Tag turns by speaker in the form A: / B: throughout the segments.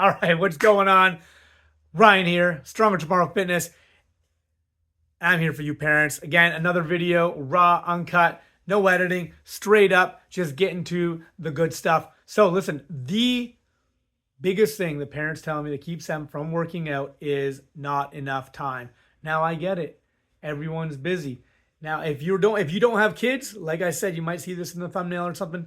A: All right, what's going on? Ryan here, Stronger Tomorrow Fitness. I'm here for you parents. Again, another video, raw, uncut, no editing, straight up, just getting to the good stuff. So listen, the biggest thing the parents tell me that keeps them from working out is not enough time. Now I get it. Everyone's busy. Now if you don't have kids, like I said, you might see this in the thumbnail or something.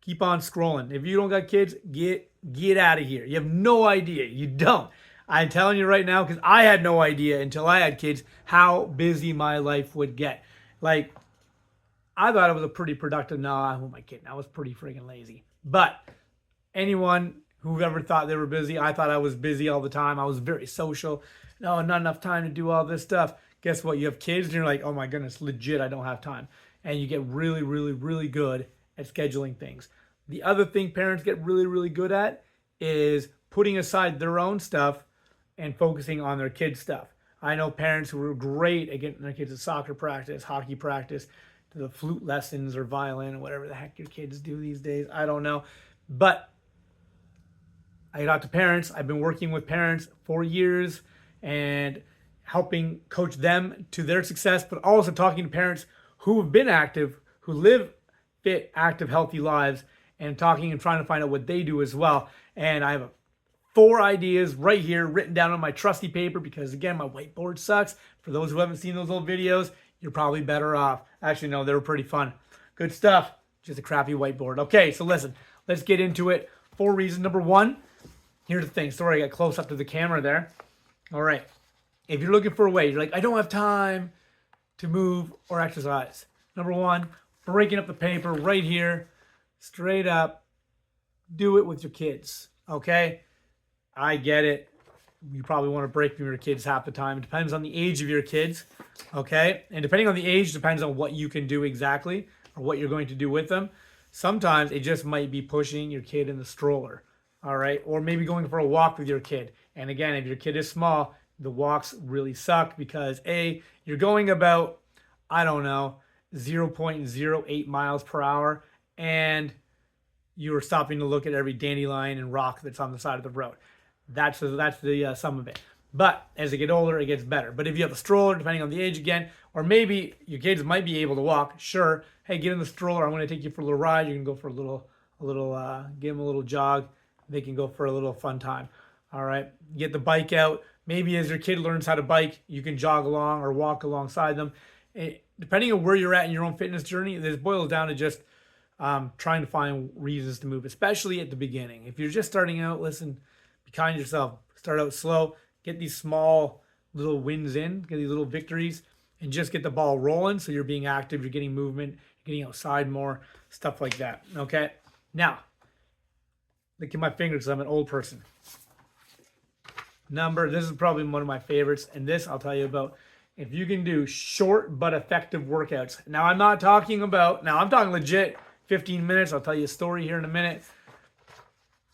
A: Keep on scrolling. If you don't got kids, get out of here. You have no idea. You don't. I'm telling you right now, because I had no idea until I had kids how busy my life would get. Like, I thought it was a pretty productive. No, I want my kid. I was pretty freaking lazy. But anyone who ever thought they were busy, I thought I was busy all the time. I was very social. No, not enough time to do all this stuff. Guess what? You have kids and you're like, oh my goodness, legit, I don't have time. And you get really, really, really good at scheduling things. The other thing parents get really, really good at is putting aside their own stuff and focusing on their kids' stuff. I know parents who are great at getting their kids to soccer practice, hockey practice, to the flute lessons or violin or whatever the heck your kids do these days. I don't know. But I talk to parents. I've been working with parents for years and helping coach them to their success, but also talking to parents who have been active, who live fit, active, healthy lives, and talking and trying to find out what they do as well. And I have 4 ideas right here written down on my trusty paper because, again, my whiteboard sucks. For those who haven't seen those old videos, you're probably better off. Actually, no, they were pretty fun. Good stuff. Just a crappy whiteboard. Okay, so listen, let's get into it. 4 reasons. Number 1, here's the thing. Sorry, I got close up to the camera there. All right. If you're looking for a way, you're like, I don't have time to move or exercise. Number 1, breaking up the paper right here, straight up. Do it with your kids, okay? I get it. You probably want to break from your kids half the time. It depends on the age of your kids, okay? And depending on the age, depends on what you can do exactly or what you're going to do with them. Sometimes it just might be pushing your kid in the stroller, all right? Or maybe going for a walk with your kid. And again, if your kid is small, the walks really suck because A, you're going about, I don't know, 0.08 miles per hour, and you're stopping to look at every dandelion and rock that's on the side of the road. That's the sum of it. But as they get older, it gets better. But if you have a stroller, depending on the age again, or maybe your kids might be able to walk, sure. Hey, get in the stroller. I'm going to take you for a little ride. You can go for a little, give them a little jog. They can go for a little fun time. All right. Get the bike out. Maybe as your kid learns how to bike, you can jog along or walk alongside them. Depending on where you're at in your own fitness journey, this boils down to just trying to find reasons to move, especially at the beginning. If you're just starting out, listen, be kind to yourself. Start out slow. Get these small little wins in. Get these little victories. And just get the ball rolling so you're being active. You're getting movement. You're getting outside more. Stuff like that. Okay? Now, look at my fingers. I'm an old person. This is probably one of my favorites. And this I'll tell you about. If you can do short but effective workouts. Now, I'm talking legit 15 minutes. I'll tell you a story here in a minute.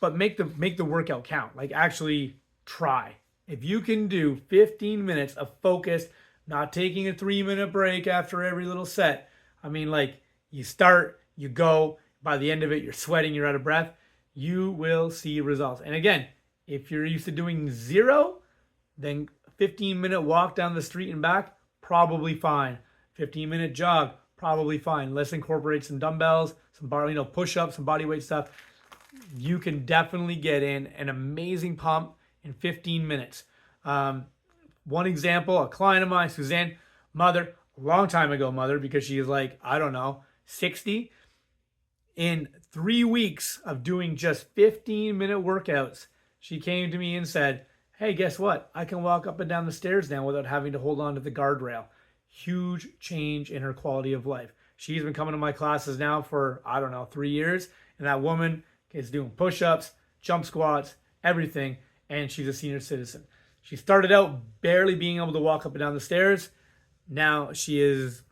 A: But make the workout count. Like, actually try. If you can do 15 minutes of focus, not taking a 3-minute break after every little set. I mean, like, you start, you go, by the end of it, you're sweating, you're out of breath. You will see results. And again, if you're used to doing 0, then 15-minute walk down the street and back, probably fine. 15-minute jog, probably fine. Let's incorporate some dumbbells, some push-ups, some body weight stuff. You can definitely get in an amazing pump in 15 minutes. One example, a client of mine, Suzanne, mother, a long time ago mother, because she is like, I don't know, 60. In 3 weeks of doing just 15-minute workouts, she came to me and said, hey, guess what? I can walk up and down the stairs now without having to hold on to the guardrail. Huge change in her quality of life. She's been coming to my classes now for, 3 years. And that woman is doing push-ups, jump squats, everything. And she's a senior citizen. She started out barely being able to walk up and down the stairs. Now she is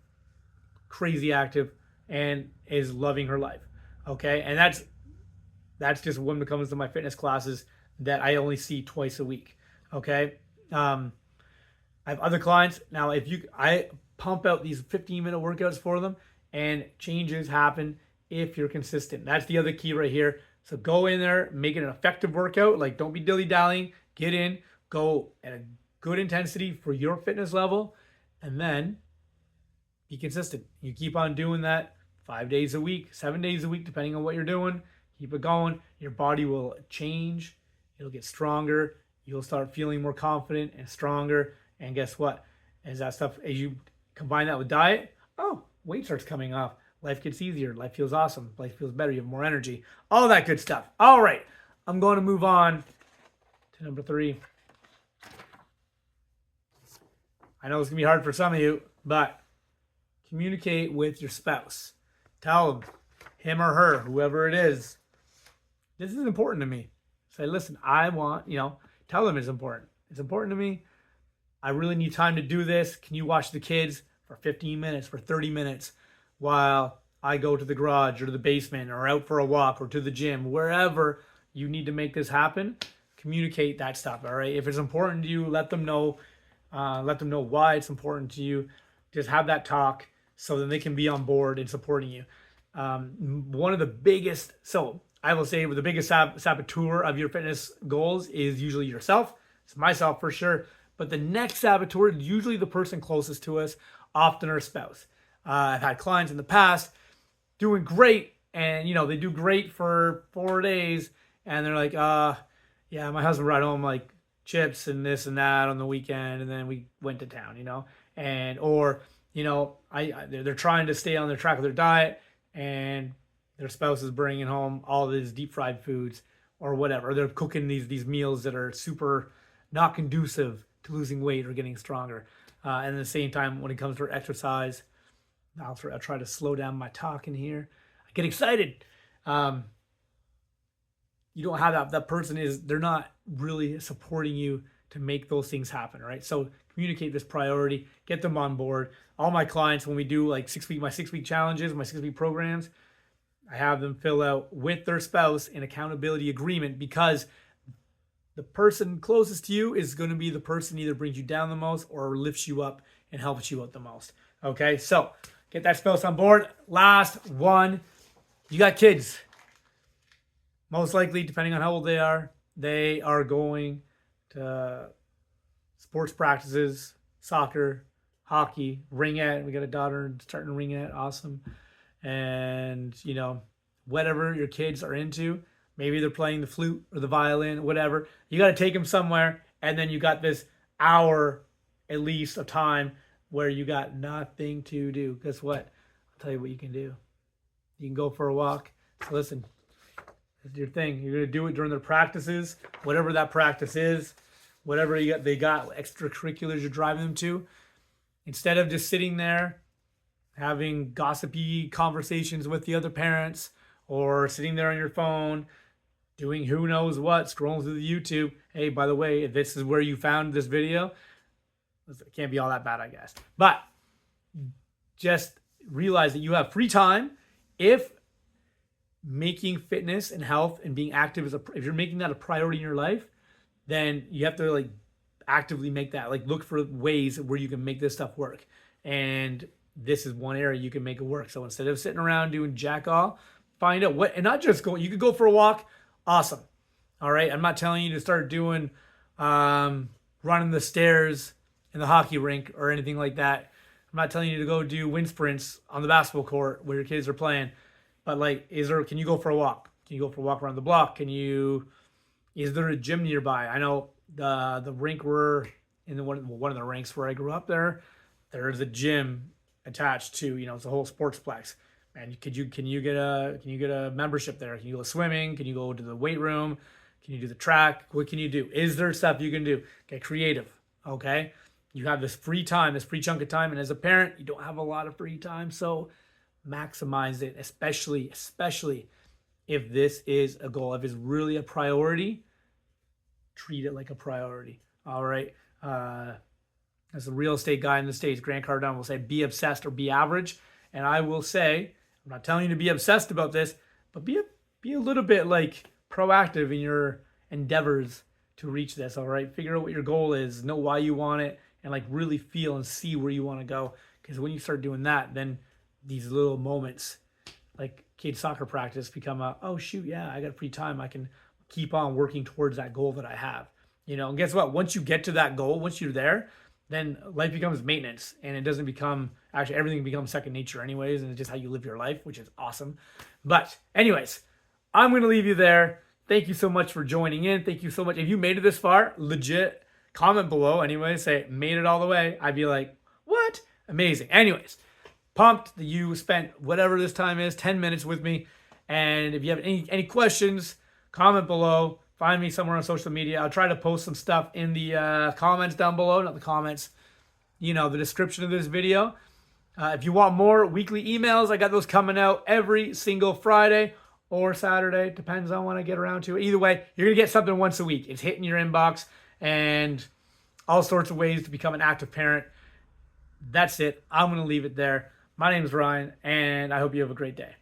A: crazy active and is loving her life. Okay? And that's just a woman who comes to my fitness classes that I only see twice a week. Okay? I have other clients. Now, I pump out these 15-minute workouts for them, and changes happen if you're consistent. That's the other key right here. So go in there, make it an effective workout. Like, don't be dilly-dallying. Get in, go at a good intensity for your fitness level, and then be consistent. You keep on doing that 5 days a week, 7 days a week, depending on what you're doing. Keep it going. Your body will change. It'll get stronger. You'll start feeling more confident and stronger. And guess what? As you combine that with diet, weight starts coming off. Life gets easier. Life feels awesome. Life feels better. You have more energy. All that good stuff. All right. I'm going to move on to number 3. I know it's going to be hard for some of you, but communicate with your spouse. Tell them, him or her, whoever it is, this is important to me. Say, listen, I want, tell them it's important. It's important to me. I really need time to do this. Can you watch the kids for 15 minutes, for 30 minutes while I go to the garage or to the basement or out for a walk or to the gym, wherever you need to make this happen? Communicate that stuff, all right? If it's important to you, let them know. Let them know why it's important to you. Just have that talk so that they can be on board and supporting you. One of the biggest, so I will say the biggest saboteur of your fitness goals is usually yourself. It's myself for sure. But the next saboteur is usually the person closest to us, often our spouse. I've had clients in the past doing great, and they do great for 4 days, and they're like, yeah, my husband brought home like chips and this and that on the weekend, and then we went to town, they're trying to stay on their track of their diet, and their spouse is bringing home all these deep fried foods or whatever. Or they're cooking these meals that are super not conducive to losing weight or getting stronger. And at the same time, when it comes to exercise, I'll try to slow down my talking here. I get excited. You don't have that person they're not really supporting you to make those things happen, right? So communicate this priority, get them on board. All my clients, when we do like my 6 week challenges, my 6 week programs, I have them fill out with their spouse an accountability agreement, because the person closest to you is going to be the person either brings you down the most or lifts you up and helps you out the most. Okay, so get that spouse on board. Last one, you got kids. Most likely, depending on how old they are going to sports practices, soccer, hockey, ringette. We got a daughter starting ringette. Awesome. And, whatever your kids are into, maybe they're playing the flute or the violin, whatever. You got to take them somewhere, and then you got this hour at least of time where you got nothing to do. Guess what? I'll tell you what you can do. You can go for a walk. So listen, it's your thing. You're going to do it during their practices, whatever that practice is, whatever they got extracurriculars you're driving them to. Instead of just sitting there having gossipy conversations with the other parents, or sitting there on your phone doing who knows what, scrolling through the YouTube. Hey, by the way, if this is where you found this video, it can't be all that bad, I guess. But just realize that you have free time. If making fitness and health and being active if you're making that a priority in your life, then you have to actively make that, look for ways where you can make this stuff work. And this is one area you can make it work. So instead of sitting around doing jack all, find out what, and not just go, you could go for a walk. Awesome. All right. I'm not telling you to start doing, running the stairs in the hockey rink or anything like that. I'm not telling you to go do wind sprints on the basketball court where your kids are playing, but can you go for a walk? Can you go for a walk around the block? Is there a gym nearby? I know the rink we're in, one of the rinks where I grew up there's a gym attached to, it's a whole sportsplex. And can you get a membership there? Can you go swimming? Can you go to the weight room? Can you do the track? What can you do? Is there stuff you can do? Get creative, okay? You have this free time, this free chunk of time, and as a parent, you don't have a lot of free time, so maximize it, especially if this is a goal. If it's really a priority, treat it like a priority, all right? As a real estate guy in the States, Grant Cardone will say, be obsessed or be average. And I will say, I'm not telling you to be obsessed about this, but be a little bit proactive in your endeavors to reach this, all right? Figure out what your goal is, know why you want it, and really feel and see where you want to go. Because when you start doing that, then these little moments, kid's soccer practice become a, oh shoot, yeah, I got free time. I can keep on working towards that goal that I have. And guess what? Once you get to that goal, once you're there, then life becomes maintenance and it doesn't become, actually everything becomes second nature anyways, and it's just how you live your life, which is awesome. But anyways, I'm going to leave you there. Thank you so much for joining in. Thank you so much. If you made it this far, legit, comment below anyway, say made it all the way. I'd be like, what? Amazing. Anyways, pumped that you spent whatever this time is, 10 minutes with me. And if you have any questions, comment below. Find me somewhere on social media. I'll try to post some stuff in the comments down below, not the comments, the description of this video. If you want more weekly emails, I got those coming out every single Friday or Saturday. Depends on when I get around to it. Either way, you're going to get something once a week. It's hitting your inbox and all sorts of ways to become an active parent. That's it. I'm going to leave it there. My name is Ryan, and I hope you have a great day.